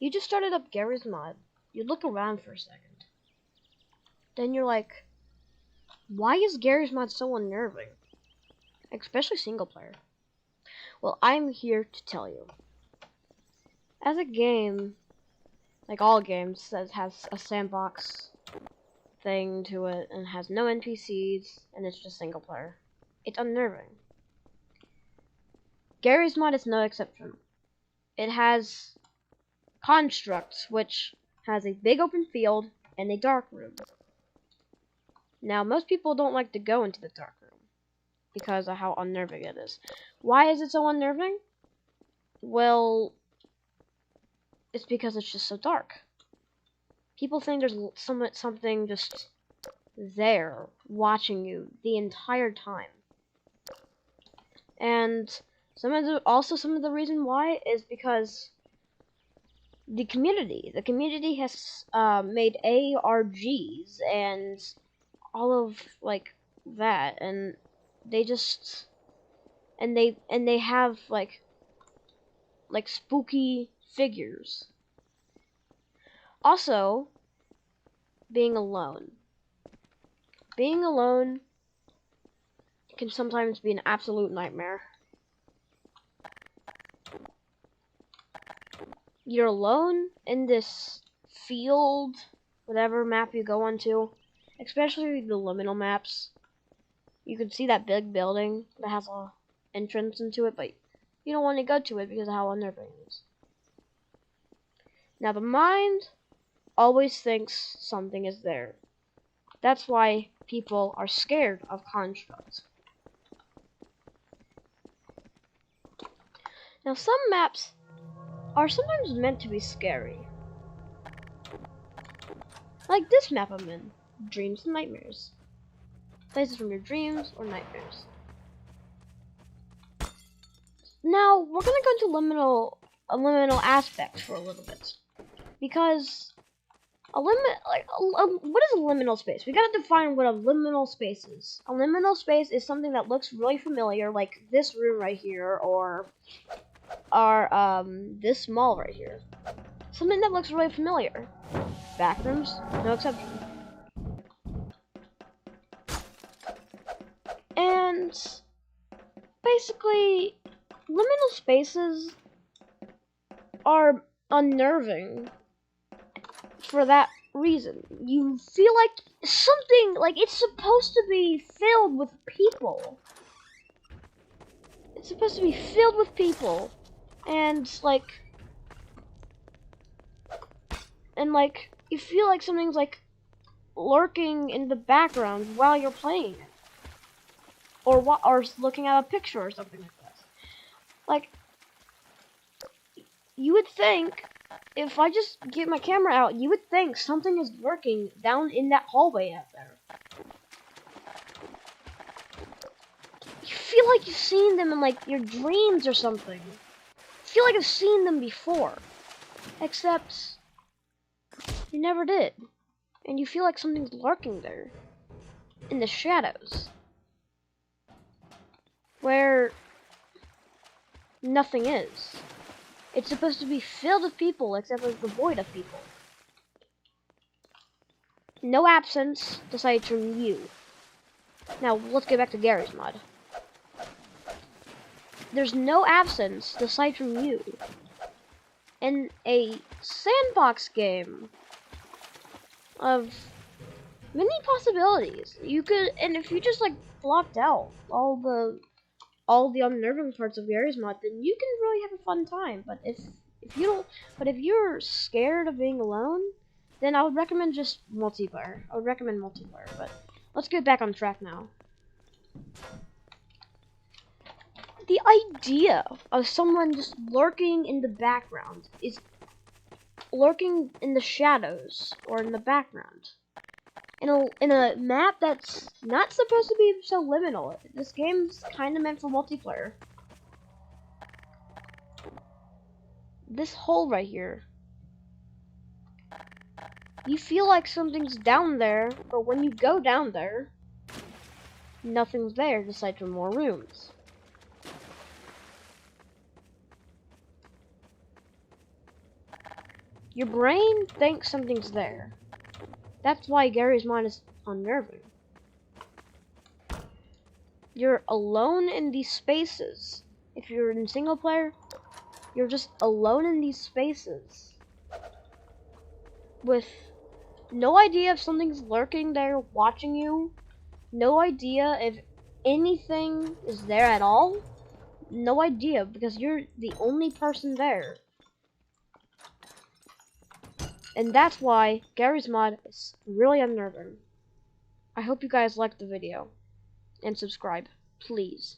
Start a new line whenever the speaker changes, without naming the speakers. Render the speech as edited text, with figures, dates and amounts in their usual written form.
You just started up Garry's mod. You look around for a second. Then you're like, why is Garry's mod so unnerving? Especially single player. Well, I'm here to tell you. As a game, like all games that has a sandbox thing to it and has no NPCs and it's just single player, it's unnerving. Garry's mod is no exception. It has constructs, which has a big open field and a dark room. Now, most people don't like to go into the dark room because of how unnerving it is. Why is it so unnerving? Well, it's because it's just so dark. People think there's something just there watching you the entire time. And some of the reason why is because the community has made ARGs and all of like that, and they just and they have like spooky figures. Also, being alone can sometimes be an absolute nightmare. You're alone in this field, whatever map you go onto, especially the liminal maps. You can see that big building that has a entrance into it, but you don't want to go to it because of how unnerving it is. Now, the mind always thinks something is there. That's why people are scared of constructs. Now, some maps are sometimes meant to be scary. Like this map I'm in, Dreams and Nightmares. Places from your dreams or nightmares. Now, we're gonna go into liminal aspects for a little bit. Because what is a liminal space? We gotta define what a liminal space is. A liminal space is something that looks really familiar, like this room right here, or this mall right here. Something that looks really familiar. Bathrooms, no exception. And basically, liminal spaces are unnerving for that reason. You feel like something, like it's supposed to be filled with people. It's supposed to be filled with people. And you feel like something's like lurking in the background while you're playing it. Or looking at a picture or something like that. Like, you would think, if I just get my camera out, you would think something is lurking down in that hallway out there. You feel like you've seen them in, like, your dreams or something. You feel like I've seen them before. Except, you never did. And you feel like something's lurking there. In the shadows. Where nothing is. It's supposed to be filled with people, except it's devoid of people. No absence, aside from you. Now, let's get back to Garry's mod. There's no absence, aside from you. In a sandbox game of many possibilities, you could, and if you just like blocked out all the unnerving parts of Garry's mod, then you can really have a fun time. But if you're scared of being alone, then I would recommend just multiplayer. I would recommend multiplayer. But let's get back on track now. The idea of someone just lurking in the background is lurking in the shadows or in the background. In a map that's not supposed to be so liminal. This game's kind of meant for multiplayer. This hole right here. You feel like something's down there, but when you go down there, nothing's there aside from more rooms. Your brain thinks something's there. That's why Gary's mind is unnerving. You're alone in these spaces. If you're in single player, you're just alone in these spaces with no idea if something's lurking there watching you, no idea if anything is there at all, no idea because you're the only person there. And that's why Gary's mod is really unnerving. I hope you guys liked the video and subscribe, please.